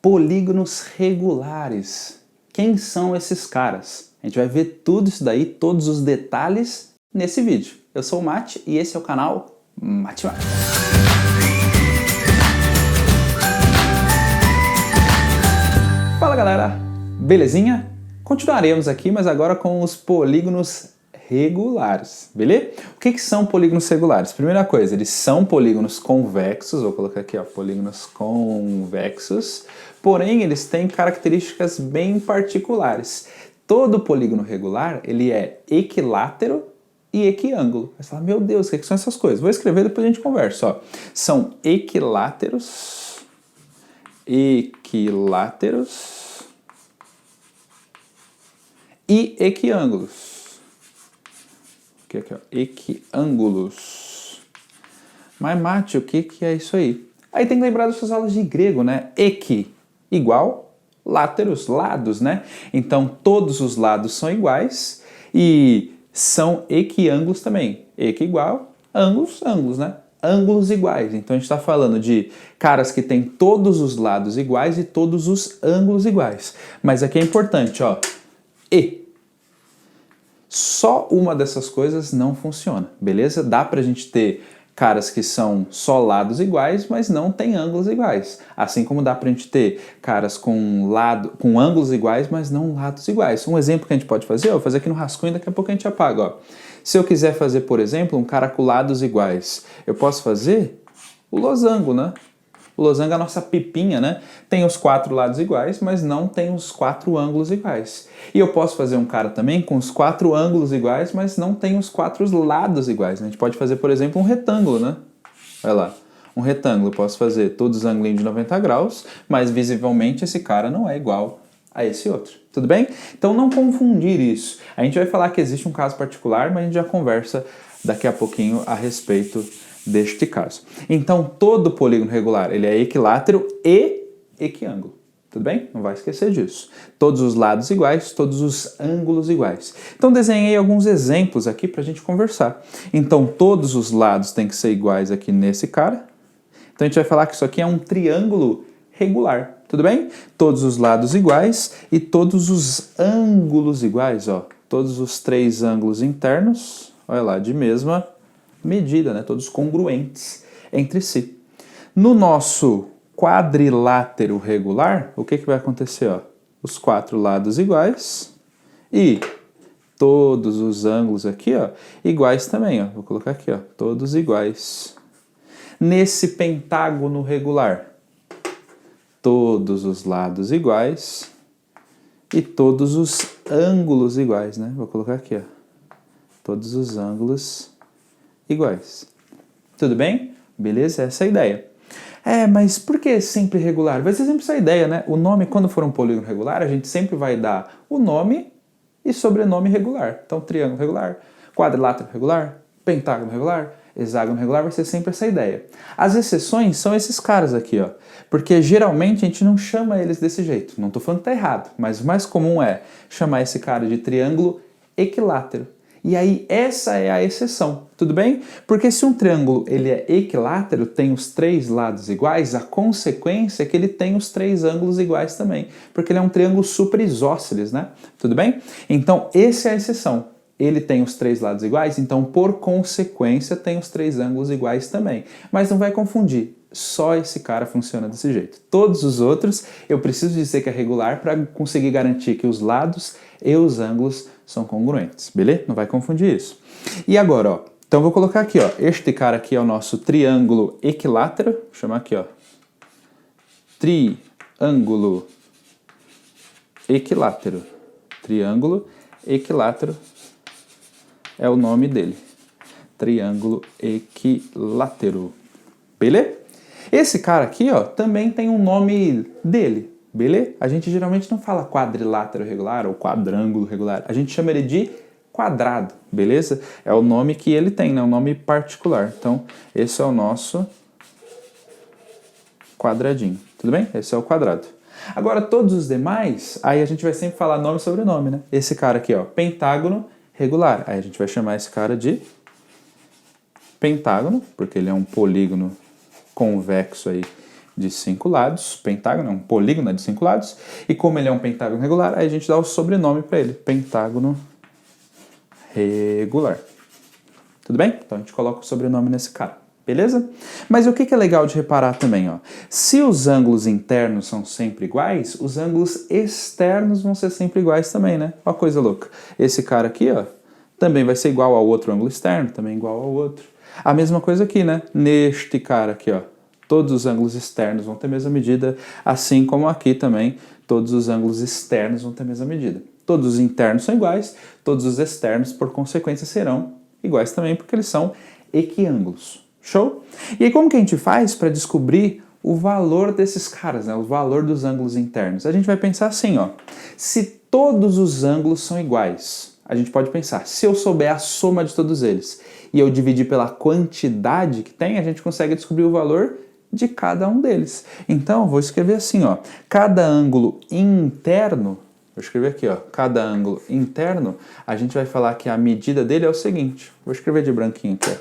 polígonos regulares. Quem são esses caras? A gente vai ver tudo isso daí, todos os detalhes nesse vídeo. Eu sou o Mate e esse é o canal Matemática. Fala galera, belezinha? Continuaremos aqui, mas agora com os polígonos regulares, beleza? O que são polígonos regulares? Primeira coisa, eles são polígonos convexos, vou colocar aqui, ó, polígonos convexos, porém eles têm características bem particulares. Todo polígono regular, ele é equilátero e equiângulo. Você fala, meu Deus, o que são essas coisas? Vou escrever, depois a gente conversa, ó. São equiláteros e equiângulos. Aqui, ó, equiângulos. Mas Mate, o que é isso aí? Aí tem que lembrar das suas aulas de grego, né? Equi, igual, láteros, lados, né? Então todos os lados são iguais e são equiângulos também. Equi igual, ângulos, ângulos, né? Ângulos iguais. Então a gente está falando de caras que têm todos os lados iguais e todos os ângulos iguais. Mas aqui é importante, ó. Só uma dessas coisas não funciona, beleza? Dá pra gente ter caras que são só lados iguais, mas não tem ângulos iguais. Assim como dá pra gente ter caras com ângulos iguais, mas não lados iguais. Um exemplo que a gente pode fazer, eu vou fazer aqui no rascunho, daqui a pouco a gente apaga, ó. Se eu quiser fazer, por exemplo, um cara com lados iguais, eu posso fazer o losango, né? O losango é a nossa pipinha, né? Tem os 4 lados iguais, mas não tem os 4 ângulos iguais. E eu posso fazer um cara também com os 4 ângulos iguais, mas não tem os 4 lados iguais. A gente pode fazer, por exemplo, um retângulo, né? Olha lá. Um retângulo, eu posso fazer todos os ângulos de 90 graus, mas visivelmente esse cara não é igual a esse outro. Tudo bem? Então não confundir isso. A gente vai falar que existe um caso particular, mas a gente já conversa daqui a pouquinho a respeito deste caso. Então, todo polígono regular, ele é equilátero e equiângulo. Tudo bem? Não vai esquecer disso. Todos os lados iguais, todos os ângulos iguais. Então, desenhei alguns exemplos aqui para a gente conversar. Então, todos os lados têm que ser iguais aqui nesse cara. Então, a gente vai falar que isso aqui é um triângulo regular. Tudo bem? Todos os lados iguais e todos os ângulos iguais, ó. Todos os 3 ângulos internos, olha lá, de mesma medida, né? Todos congruentes entre si. No nosso quadrilátero regular, o que vai acontecer? Ó? Os 4 lados iguais e todos os ângulos aqui, ó, iguais também. Ó. Vou colocar aqui, ó, todos iguais. Nesse pentágono regular, todos os lados iguais e todos os ângulos iguais, né? Vou colocar aqui, ó, todos os ângulos iguais. Tudo bem? Beleza? Essa é a ideia. Mas por que sempre regular? Vai ser sempre essa ideia, né? O nome, quando for um polígono regular, a gente sempre vai dar o nome e sobrenome regular. Então, triângulo regular, quadrilátero regular, pentágono regular, hexágono regular, vai ser sempre essa ideia. As exceções são esses caras aqui, ó. Porque geralmente a gente não chama eles desse jeito. Não estou falando que tá errado, mas o mais comum é chamar esse cara de triângulo equilátero. E aí essa é a exceção, tudo bem? Porque se um triângulo ele é equilátero, tem os 3 lados iguais, a consequência é que ele tem os 3 ângulos iguais também, porque ele é um triângulo superisósceles, né? Tudo bem? Então essa é a exceção. Ele tem os 3 lados iguais, então por consequência tem os 3 ângulos iguais também. Mas não vai confundir. Só esse cara funciona desse jeito. Todos os outros, eu preciso dizer que é regular para conseguir garantir que os lados e os ângulos são congruentes, beleza? Não vai confundir isso. E agora, ó, então vou colocar aqui, ó, este cara aqui é o nosso triângulo equilátero, vou chamar aqui, ó, triângulo equilátero. Triângulo equilátero é o nome dele. Triângulo equilátero. Beleza? Esse cara aqui, ó, também tem um nome dele, beleza? A gente geralmente não fala quadrilátero regular ou quadrângulo regular, a gente chama ele de quadrado, beleza? É o nome que ele tem, né? Um nome particular. Então, esse é o nosso quadradinho, tudo bem? Esse é o quadrado. Agora, todos os demais, aí a gente vai sempre falar nome e sobrenome, né? Esse cara aqui, ó, pentágono regular. Aí a gente vai chamar esse cara de pentágono, porque ele é um polígono convexo aí de 5 lados, pentágono é um polígono de 5 lados, e como ele é um pentágono regular, aí a gente dá o sobrenome para ele, pentágono regular. Tudo bem? Então a gente coloca o sobrenome nesse cara, beleza? Mas o que é legal de reparar também, ó? Se os ângulos internos são sempre iguais, os ângulos externos vão ser sempre iguais também, né? Ó, coisa louca. Esse cara aqui, ó, também vai ser igual ao outro ângulo externo, também igual ao outro. A mesma coisa aqui, né? Neste cara aqui, ó. Todos os ângulos externos vão ter a mesma medida, assim como aqui também, todos os ângulos externos vão ter a mesma medida. Todos os internos são iguais, todos os externos, por consequência, serão iguais também, porque eles são equiângulos. Show? E aí, como que a gente faz para descobrir o valor desses caras, né? O valor dos ângulos internos? A gente vai pensar assim, ó. Se todos os ângulos são iguais, a gente pode pensar, se eu souber a soma de todos eles e eu dividir pela quantidade que tem, a gente consegue descobrir o valor de cada um deles. Então, eu vou escrever assim, ó. Cada ângulo interno, vou escrever aqui, ó. Cada ângulo interno, a gente vai falar que a medida dele é o seguinte. Vou escrever de branquinho aqui, ó.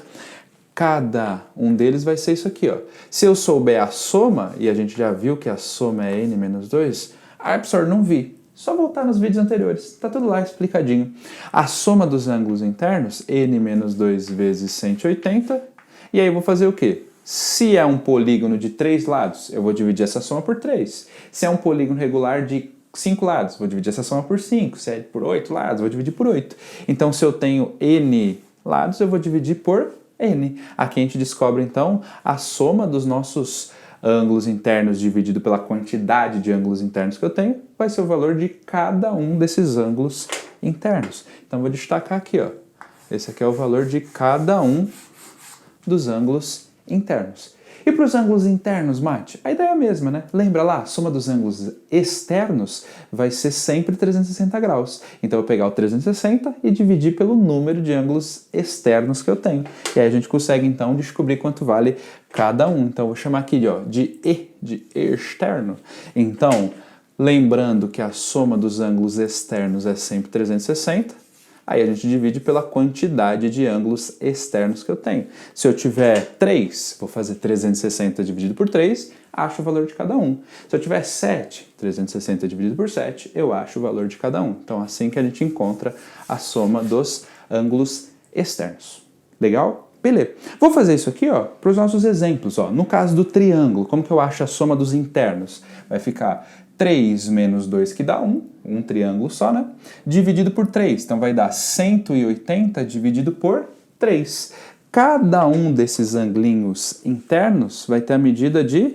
Cada um deles vai ser isso aqui, ó. Se eu souber a soma, e a gente já viu que a soma é n menos 2, professor, não vi. Só voltar nos vídeos anteriores, tá tudo lá explicadinho. A soma dos ângulos internos, n menos 2 vezes 180, e aí eu vou fazer o quê? Se é um polígono de 3 lados, eu vou dividir essa soma por 3. Se é um polígono regular de 5 lados, vou dividir essa soma por 5. Se é por 8 lados, vou dividir por 8. Então, se eu tenho n lados, eu vou dividir por n. Aqui a gente descobre, então, a soma dos nossos ângulos internos dividido pela quantidade de ângulos internos que eu tenho, vai ser o valor de cada um desses ângulos internos. Então, vou destacar aqui, ó. Esse aqui é o valor de cada um dos ângulos internos. E para os ângulos internos, Mate? A ideia é a mesma, né? Lembra lá, a soma dos ângulos externos vai ser sempre 360 graus. Então eu vou pegar o 360 e dividir pelo número de ângulos externos que eu tenho. E aí a gente consegue então descobrir quanto vale cada um. Então eu vou chamar aqui de externo. Então, lembrando que a soma dos ângulos externos é sempre 360, aí a gente divide pela quantidade de ângulos externos que eu tenho. Se eu tiver 3, vou fazer 360 dividido por 3, acho o valor de cada um. Se eu tiver 7, 360 dividido por 7, eu acho o valor de cada um. Então, assim que a gente encontra a soma dos ângulos externos. Legal? Beleza. Vou fazer isso aqui, ó, para os nossos exemplos. Ó. No caso do triângulo, como que eu acho a soma dos internos? Vai ficar 3 menos 2, que dá 1, um triângulo só, né? Dividido por 3, então vai dar 180 dividido por 3. Cada um desses anglinhos internos vai ter a medida de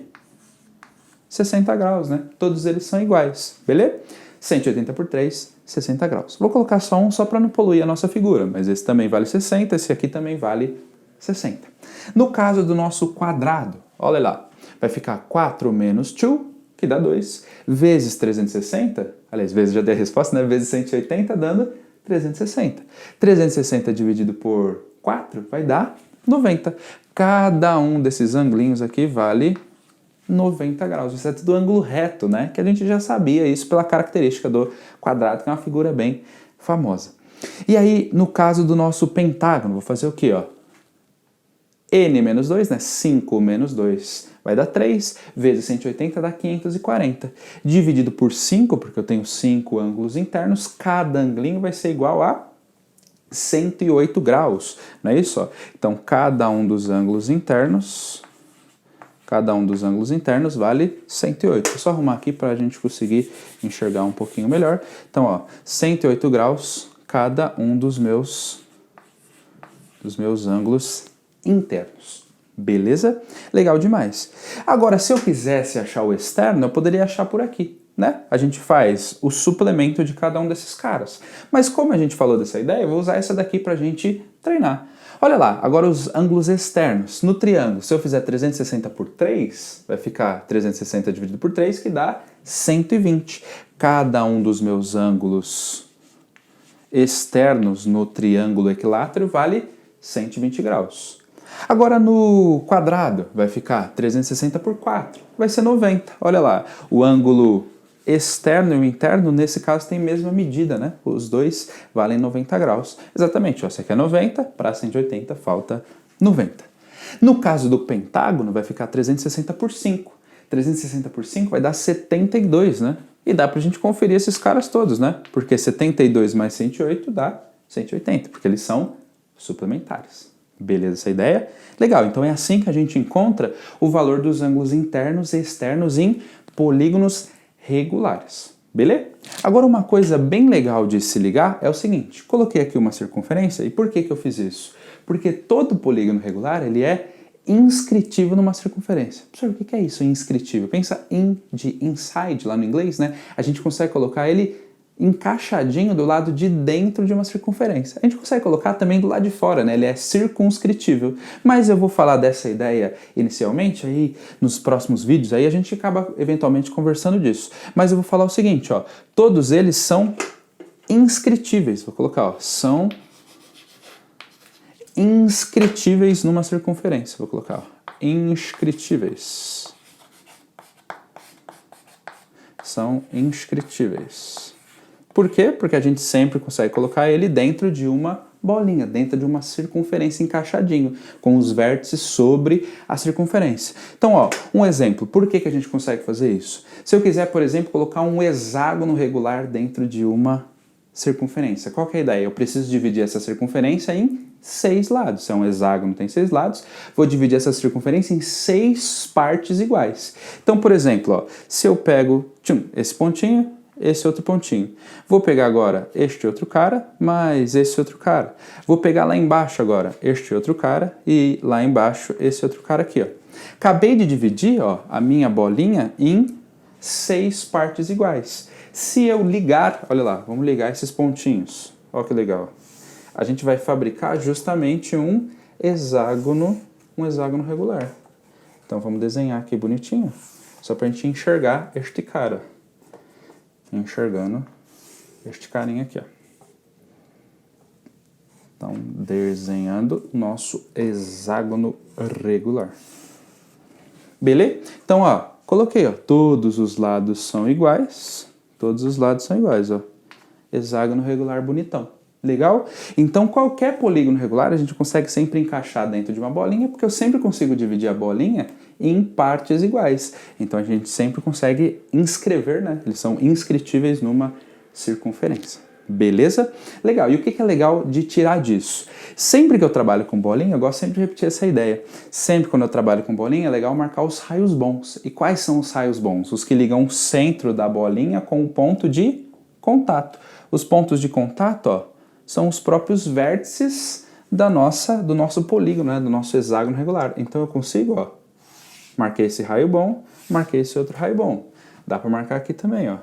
60 graus, né? Todos eles são iguais, beleza? 180 por 3, 60 graus. Vou colocar só um só para não poluir a nossa figura, mas esse também vale 60, esse aqui também vale 60. No caso do nosso quadrado, olha lá, vai ficar 4 menos 2, que dá 2, vezes 360, aliás, vezes já dei a resposta, né? Vezes 180, dando 360. 360 dividido por 4 vai dar 90. Cada um desses anglinhos aqui vale 90 graus. Isso é tudo ângulo reto, né? Que a gente já sabia isso pela característica do quadrado, que é uma figura bem famosa. E aí, no caso do nosso pentágono, vou fazer o quê, ó? n menos 2, né? 5 menos 2 vai dar 3, vezes 180 dá 540. Dividido por 5, porque eu tenho 5 ângulos internos, cada anglinho vai ser igual a 108 graus, não é isso? Ó? Então, cada um dos ângulos internos vale 108. Vou só arrumar aqui para a gente conseguir enxergar um pouquinho melhor. Então, ó, 108 graus cada um dos meus ângulos internos. Beleza? Legal demais. Agora, se eu quisesse achar o externo, eu poderia achar por aqui, né? A gente faz o suplemento de cada um desses caras. Mas como a gente falou dessa ideia, eu vou usar essa daqui pra gente treinar. Olha lá, agora os ângulos externos. No triângulo, se eu fizer 360 por 3, vai ficar 360 dividido por 3, que dá 120. Cada um dos meus ângulos externos no triângulo equilátero vale 120 graus. Agora no quadrado vai ficar 360 por 4, vai ser 90. Olha lá, o ângulo externo e o interno, nesse caso, tem a mesma medida, né? Os dois valem 90 graus. Exatamente, ó, esse aqui é 90, para 180 falta 90. No caso do pentágono, vai ficar 360 por 5. 360 por 5 vai dar 72, né? E dá pra gente conferir esses caras todos, né? Porque 72 mais 108 dá 180, porque eles são suplementares. Beleza essa ideia? Legal, então é assim que a gente encontra o valor dos ângulos internos e externos em polígonos regulares. Beleza? Agora uma coisa bem legal de se ligar é o seguinte, coloquei aqui uma circunferência, e por que eu fiz isso? Porque todo polígono regular, ele é inscritivo numa circunferência. Professor, o que é isso, inscritivo? Pensa in de inside lá no inglês, né? A gente consegue colocar ele encaixadinho do lado de dentro de uma circunferência. A gente consegue colocar também do lado de fora, né? Ele é circunscritível. Mas eu vou falar dessa ideia inicialmente, aí nos próximos vídeos, aí a gente acaba eventualmente conversando disso. Mas eu vou falar o seguinte, ó, todos eles são inscritíveis. Vou colocar, ó, são inscritíveis numa circunferência. Vou colocar, ó, inscritíveis. São inscritíveis. Por quê? Porque a gente sempre consegue colocar ele dentro de uma bolinha, dentro de uma circunferência encaixadinho, com os vértices sobre a circunferência. Então, ó, um exemplo. Por que a gente consegue fazer isso? Se eu quiser, por exemplo, colocar um hexágono regular dentro de uma circunferência. Qual que é a ideia? Eu preciso dividir essa circunferência em 6 lados. Se é um hexágono, tem 6 lados. Vou dividir essa circunferência em 6 partes iguais. Então, por exemplo, ó, se eu pego esse pontinho, esse outro pontinho. Vou pegar agora este outro cara, mais esse outro cara. Vou pegar lá embaixo agora este outro cara e lá embaixo esse outro cara aqui, ó. Acabei de dividir, ó, a minha bolinha em 6 partes iguais. Se eu ligar, olha lá, vamos ligar esses pontinhos. Olha que legal. A gente vai fabricar justamente um hexágono regular. Então vamos desenhar aqui bonitinho, só para a gente enxergar este cara. Enxergando este carinha aqui, ó. Então, desenhando nosso hexágono regular. Beleza? Então, ó, coloquei, ó, todos os lados são iguais. Todos os lados são iguais, ó. Hexágono regular bonitão. Legal? Então, qualquer polígono regular a gente consegue sempre encaixar dentro de uma bolinha, porque eu sempre consigo dividir a bolinha em partes iguais. Então, a gente sempre consegue inscrever, né? Eles são inscritíveis numa circunferência. Beleza? Legal. E o que é legal de tirar disso? Sempre que eu trabalho com bolinha, eu gosto sempre de repetir essa ideia. Sempre quando eu trabalho com bolinha, é legal marcar os raios bons. E quais são os raios bons? Os que ligam o centro da bolinha com o ponto de contato. Os pontos de contato, ó, são os próprios vértices do nosso polígono, né, do nosso hexágono regular. Então eu consigo, ó, marquei esse raio bom, marquei esse outro raio bom. Dá para marcar aqui também, ó,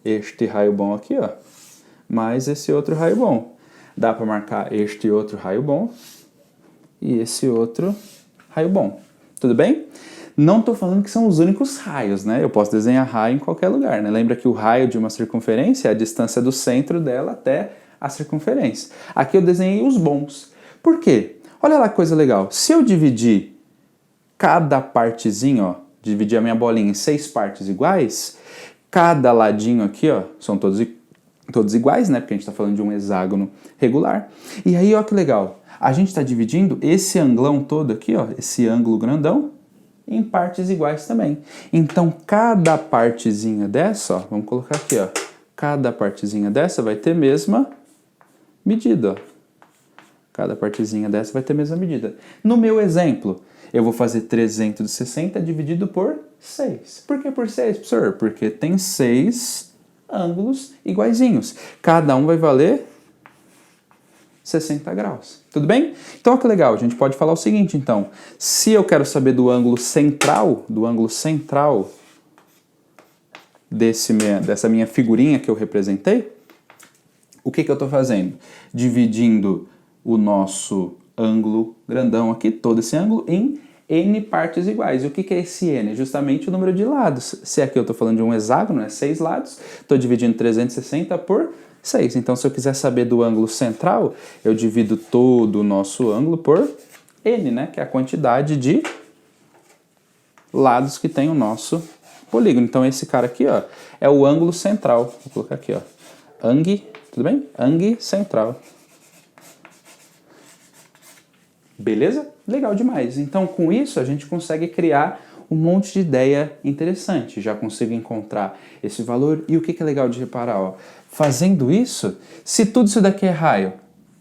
este raio bom aqui, ó, mais esse outro raio bom. Dá para marcar este outro raio bom e esse outro raio bom. Tudo bem? Não estou falando que são os únicos raios, né? Eu posso desenhar raio em qualquer lugar, né? Lembra que o raio de uma circunferência é a distância do centro dela até a circunferência. Aqui eu desenhei os bons. Por quê? Olha lá que coisa legal. Se eu dividir cada partezinha, ó, dividir a minha bolinha em 6 partes iguais, cada ladinho aqui, ó, são todos iguais, né? Porque a gente está falando de um hexágono regular. E aí, ó que legal. A gente está dividindo esse anglão todo aqui, ó, esse ângulo grandão, em partes iguais também. Então, cada partezinha dessa, ó, vamos colocar aqui, ó, cada partezinha dessa vai ter mesma medida, ó. Cada partezinha dessa vai ter a mesma medida. No meu exemplo, eu vou fazer 360 dividido por 6. Por que por 6, professor? Porque tem 6 ângulos iguaizinhos. Cada um vai valer 60 graus. Tudo bem? Então, olha que legal. A gente pode falar o seguinte, então. Se eu quero saber do ângulo central dessa minha figurinha que eu representei, o que eu estou fazendo? Dividindo o nosso ângulo grandão aqui, todo esse ângulo, em N partes iguais. E o que é esse N? Justamente o número de lados. Se aqui eu estou falando de um hexágono, né, 6 lados, estou dividindo 360 por 6. Então, se eu quiser saber do ângulo central, eu divido todo o nosso ângulo por N, né, que é a quantidade de lados que tem o nosso polígono. Então, esse cara aqui, ó, é o ângulo central. Vou colocar aqui, ó, ang, tudo bem? Ang central. Beleza? Legal demais. Então, com isso, a gente consegue criar um monte de ideia interessante. Já consigo encontrar esse valor. E o que é legal de reparar? Ó, fazendo isso, se tudo isso daqui é raio,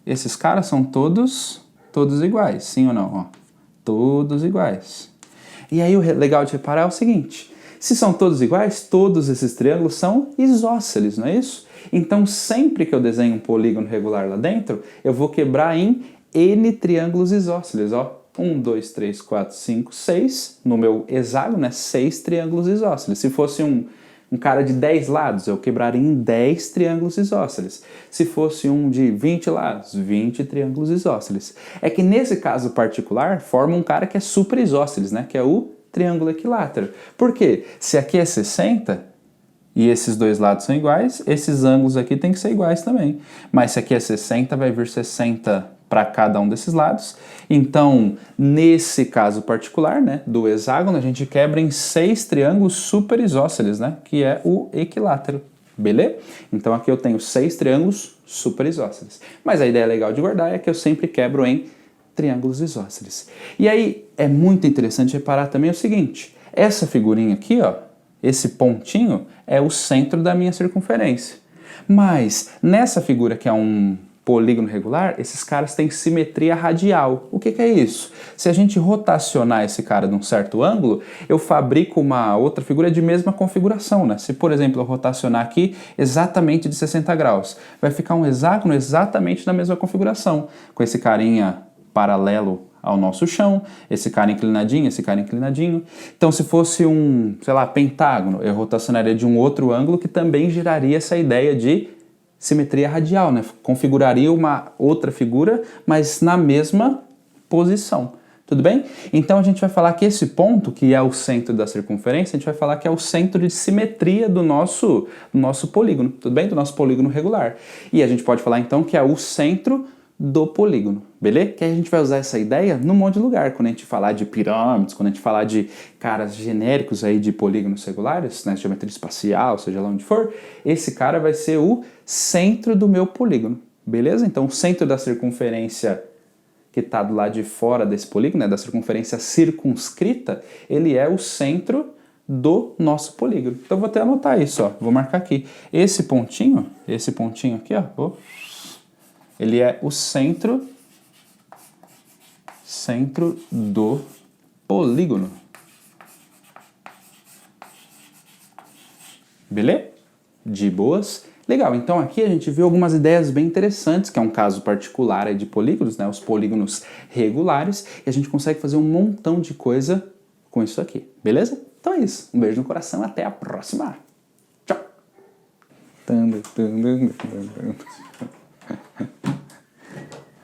esses caras são todos iguais, sim ou não? Ó, todos iguais. E aí o legal de reparar é o seguinte, se são todos iguais, todos esses triângulos são isósceles, não é isso? Então sempre que eu desenho um polígono regular lá dentro, eu vou quebrar em N triângulos isósceles, ó. 1, 2, 3, 4, 5, 6, no meu hexágono, né? 6 triângulos isósceles. Se fosse um cara de 10 lados, eu quebraria em 10 triângulos isósceles. Se fosse um de 20 lados, 20 triângulos isósceles. É que nesse caso particular, forma um cara que é super isósceles, né? Que é o triângulo equilátero. Por quê? Se aqui é 60 e esses dois lados são iguais, esses ângulos aqui tem que ser iguais também. Mas se aqui é 60, vai vir 60 para cada um desses lados. Então, nesse caso particular, né, do hexágono, a gente quebra em 6 triângulos super isósceles, né, que é o equilátero. Beleza? Então aqui eu tenho 6 triângulos super isósceles. Mas a ideia legal de guardar é que eu sempre quebro em triângulos isósceles. E aí é muito interessante reparar também o seguinte, essa figurinha aqui, ó, esse pontinho é o centro da minha circunferência. Mas nessa figura que é um polígono regular, esses caras têm simetria radial. O que é isso? Se a gente rotacionar esse cara de um certo ângulo, eu fabrico uma outra figura de mesma configuração, né? Se, por exemplo, eu rotacionar aqui exatamente de 60 graus, vai ficar um hexágono exatamente na mesma configuração, com esse carinha paralelo ao nosso chão, esse cara inclinadinho, esse cara inclinadinho. Então, se fosse um, sei lá, pentágono, eu rotacionaria de um outro ângulo que também geraria essa ideia de simetria radial, né? Configuraria uma outra figura, mas na mesma posição. Tudo bem? Então a gente vai falar que esse ponto, que é o centro da circunferência, a gente vai falar que é o centro de simetria do nosso polígono, tudo bem? Do nosso polígono regular. E a gente pode falar então que é o centro do polígono, beleza? Que aí a gente vai usar essa ideia num monte de lugar, quando a gente falar de pirâmides, quando a gente falar de caras genéricos aí de polígonos regulares, né, geometria espacial, seja lá onde for, esse cara vai ser o centro do meu polígono, beleza? Então o centro da circunferência que está do lado de fora desse polígono, né, da circunferência circunscrita, ele é o centro do nosso polígono. Então eu vou até anotar isso, ó, vou marcar aqui. Esse pontinho aqui, ó, ele é o centro do polígono. Beleza? De boas? Legal, então aqui a gente viu algumas ideias bem interessantes, que é um caso particular aí de polígonos, né, os polígonos regulares, e a gente consegue fazer um montão de coisa com isso aqui, beleza? Então é isso, um beijo no coração, até a próxima! Tchau!